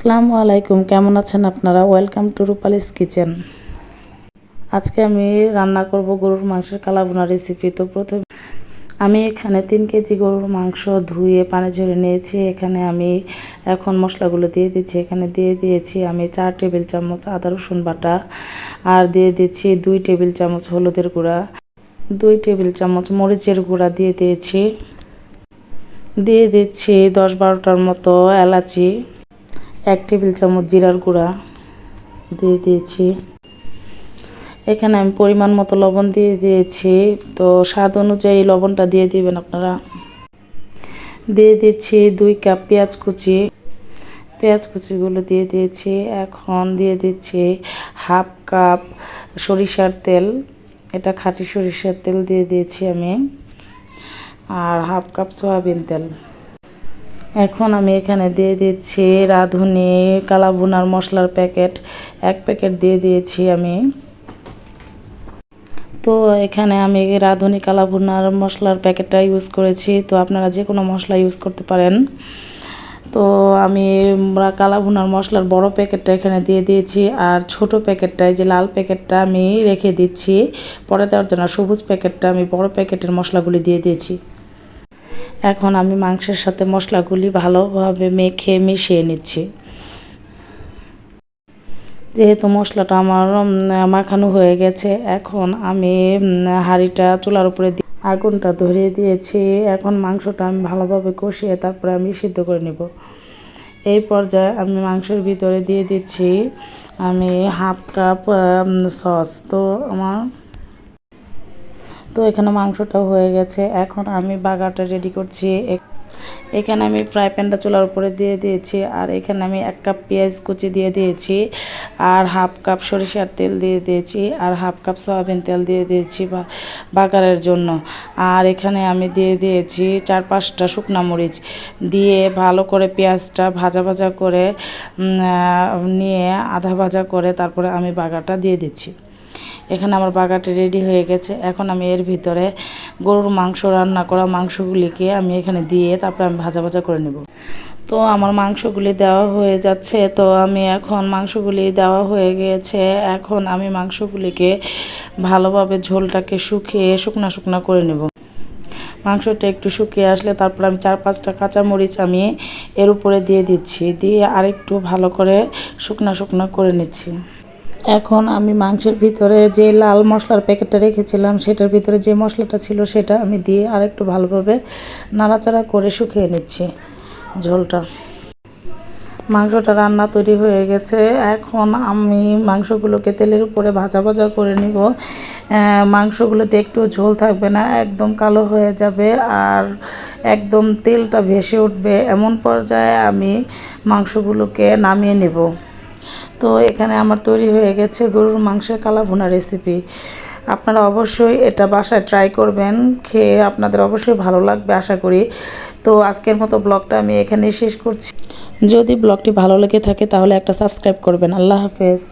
আসসালামু আলাইকুম, কেমন আছেন আপনারা? Welcome to Rupali's kitchen. আজকে আমি রান্না করব গরুর মাংসের কালাভুনা রেসিপি। তো প্রথমে আমি এখানে 3 কেজি গরুর মাংস ধুয়ে পানি ঝরে নিয়েছি। এখানে আমি এখন মশলাগুলো দিয়ে দিচ্ছি। এখানে দিয়ে দিয়েছি আমি 4 টেবিল চামচ আদা রসুন বাটা, আর দিয়ে দিচ্ছি 2 টেবিল চামচ হলুদের গুঁড়া, 2 টেবিল চামচ মরিচের গুঁড়া দিয়ে দিয়েছি, দিয়ে দিচ্ছি 10-12টার মতো এলাচি, 1 টেবিল চামচ জিরার গুঁড়া দিয়ে দিয়েছি। এখানে আমি পরিমাণ মতো লবণ দিয়ে দিয়েছি, তো স্বাদ অনুযায়ী লবণটা দিয়ে দিবেন আপনারা। দিয়ে দিচ্ছি 2 কাপ পেঁয়াজ কুচিগুলো দিয়ে দিয়েছি। এখন দিয়ে দিচ্ছি হাফ কাপ সরিষার তেল, এটা খাঁটি সরিষার তেল দিয়ে দিয়েছি আমি, আর হাফ কাপ সয়াবিন তেল। এখন আমি এখানে দিয়ে দিচ্ছি রাঁধুনি কালাভুনার মশলার প্যাকেট, 1 প্যাকেট দিয়ে দিয়েছি আমি। তো এখানে আমি রাঁধুনি কালাভুনার মশলার প্যাকেটটা ইউজ করেছি, তো আপনারা যে কোনো মশলা ইউজ করতে পারেন। তো আমি কালাভুনার মশলার বড় প্যাকেটটা এখানে দিয়ে দিয়েছি, আর ছোট প্যাকেটটায় যে লাল প্যাকেটটা আমি রেখে দিচ্ছি পরে দেওয়ার জন্য, সবুজ প্যাকেটটা আমি বড় প্যাকেটের মশলাগুলি দিয়ে দিয়েছি। এখন আমি মাংসের সাথে মশলাগুলি ভালোভাবে মেখে মিশিয়ে নিচ্ছি। যেহেতু মশলাটা আমার মাখানো হয়ে গেছে, এখন আমি হাঁড়িটা চুলার উপরে আগুনটা ধরিয়ে দিয়েছি। এখন মাংসটা আমি ভালোভাবে কষিয়ে তারপরে আমি সিদ্ধ করে নেব। এই পর্যায়ে আমি মাংসের ভিতরে দিয়ে দিচ্ছি আমি হাফ কাপ সস। তো এখানে মাংসটা হয়ে গেছে, এখন আমি বাগারটা রেডি করছি। এখানে আমি ফ্রাই প্যানটা চুলার উপরে দিয়ে দিয়েছি, আর এখানে আমি 1 কাপ পেঁয়াজ কুচি দিয়ে দিয়েছি, আর হাফ কাপ সরিষার তেল দিয়ে দিয়েছি, আর হাফ কাপ সয়াবিন তেল দিয়ে দিয়েছি বাগারের জন্য। আর এখানে আমি দিয়ে দিয়েছি 4-5টা শুকনা মরিচ দিয়ে ভালো করে পেঁয়াজটা ভাজা করে নিয়ে আধা ভাজা করে তারপরে আমি বাগারটা দিয়ে দিচ্ছি। এখানে আমার বাগারটা রেডি হয়ে গেছে। এখন আমি এর ভিতরে গরুর মাংস রান্না করা মাংসগুলিকে আমি এখানে দিয়ে তারপরে আমি ভাজা করে নেব। তো আমার মাংসগুলি দেওয়া হয়ে যাচ্ছে, তো আমি এখন মাংসগুলি দেওয়া হয়ে গিয়েছে। এখন আমি মাংসগুলিকে ভালোভাবে ঝোলটাকে শুকনা করে নেব। মাংসটা একটু শুকিয়ে আসলে তারপর আমি 4-5টা কাঁচামরিচ আমি এর উপরে দিয়ে দিচ্ছি, দিয়ে আরেকটু ভালো করে শুকনা করে নিচ্ছি। এখন আমি মাংসের ভিতরে যে লাল মশলার প্যাকেটটা রেখেছিলাম সেটার ভিতরে যে মশলাটা ছিল সেটা আমি দিয়ে আরেকটু ভালোভাবে নাড়াচাড়া করে শুকিয়ে নিচ্ছি ঝোলটা। মাংসটা রান্না তৈরি হয়ে গেছে। এখন আমি মাংসগুলোকে তেলের উপরে ভাজা করে নিব। মাংসগুলোতে একটু ঝোল থাকবে না, একদম কালো হয়ে যাবে, আর একদম তেলটা ভেসে উঠবে। এমন পর্যায়ে আমি মাংসগুলোকে নামিয়ে নেব। তো এখানে আমার তৈরি হয়ে গেছে গরুর মাংসের কালাভুনা রেসিপি। আপনারা অবশ্যই এটা বাসায় ট্রাই করবেন, খেয়ে আপনাদের অবশ্যই ভালো লাগবে আশা করি। তো আজকের মতো ব্লগটা আমি এখানেই শেষ করছি। যদি ব্লগটি ভালো লেগে থাকে তাহলে একটা সাবস্ক্রাইব করবেন। আল্লাহ হাফেজ।